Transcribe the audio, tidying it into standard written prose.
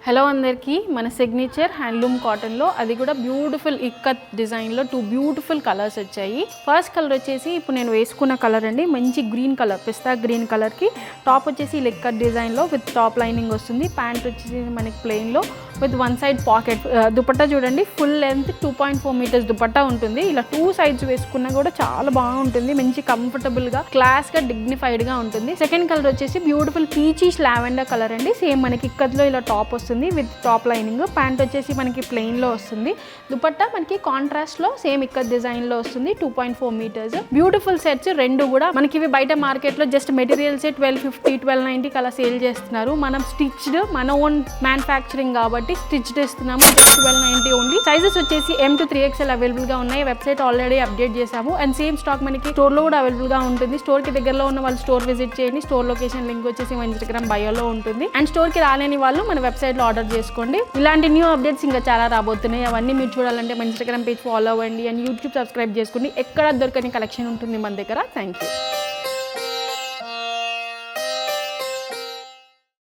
Hello అందరికీ, మన signature handloom కాటన్లో అది కూడా బ్యూటిఫుల్ ఇక్కత్ డిజైన్లో 2 బ్యూటిఫుల్ కలర్స్ వచ్చాయి. ఫస్ట్ కలర్ వచ్చేసి ఇప్పుడు నేను వేసుకున్న కలర్ అండి, మంచి గ్రీన్ కలర్, పిస్తా గ్రీన్ కలర్కి టాప్ వచ్చేసి ఇక్కత్ డిజైన్లో విత్ టాప్ లైనింగ్ వస్తుంది. ప్యాంట్ వచ్చేసి మనకి ప్లెయిన్లో విత్ 1 సైడ్ పాకెట్. దుపట్టా చూడండి, ఫుల్ లెంత్ 2.4 మీటర్స్ దుపట్టా ఉంటుంది. ఇలా 2 సైడ్స్ వేసుకున్నా కూడా చాలా బాగుంటుంది, మంచి కంఫర్టబుల్గా క్లాస్గా డిగ్నిఫైడ్గా ఉంటుంది. సెకండ్ కలర్ వచ్చేసి బ్యూటిఫుల్ పీచీష్ లావెండర్ కలర్ అండి. సేమ్ మనకి ఇక్కత్లో ఇలా టాప్ వస్తుంది విత్ టాప్ లైనింగ్. ప్యాంట్ వచ్చేసి మనకి ప్లెయిన్లో వస్తుంది. దుపట్టా మనకి కాంట్రాస్ట్లో సేమ్ ఇక్కత్ డిజైన్లో వస్తుంది. 2.4 మీటర్స్ బ్యూటిఫుల్ సెట్స్. రెండు కూడా మనకి ఇవి బయట మార్కెట్లో జస్ట్ మెటీరియల్సే 1250, 1290 అలా సేల్ చేస్తున్నారు. మనం స్టిచ్డ్, మన ఓన్ మ్యానుఫ్యాక్చరింగ్ కాబట్టి స్టిచ్డ్ ఇస్తున్నాము. 1290 ఓన్లీ. సైజెస్ వచ్చేసి M to 3XL అవైలబుల్గా ఉన్నాయి. వెబ్సైట్ ఆల్రెడీ అప్డేట్ చేసాము. అండ్ సేమ్ స్టాక్ మనకి స్టోర్లో కూడా అవైలబుల్గా ఉంటుంది. స్టోర్కి దగ్గరలో ఉన్న వాళ్ళు స్టోర్ విజిట్ చేయండి. స్టోర్ లొకేషన్ లింక్ వచ్చేసి మన ఇన్స్టాగ్రామ్ బయోలో ఉంటుంది. అండ్ స్టోర్కి రాలేని వాళ్ళు మన వెబ్సైట్లో ఆర్డర్ చేసుకోండి. ఇలాంటి న్యూ అప్డేట్స్ ఇంకా చాలా రాబోతున్నాయి. అవన్నీ మీరు చూడాలంటే మన ఇన్స్టాగ్రామ్ పేజ్ ఫాలో అవ్వండి అండ్ యూట్యూబ్ సబ్స్క్రైబ్ చేసుకోండి. ఎక్కడ దొరకని కలెక్షన్ ఉంటుంది మన దగ్గర. Thank you.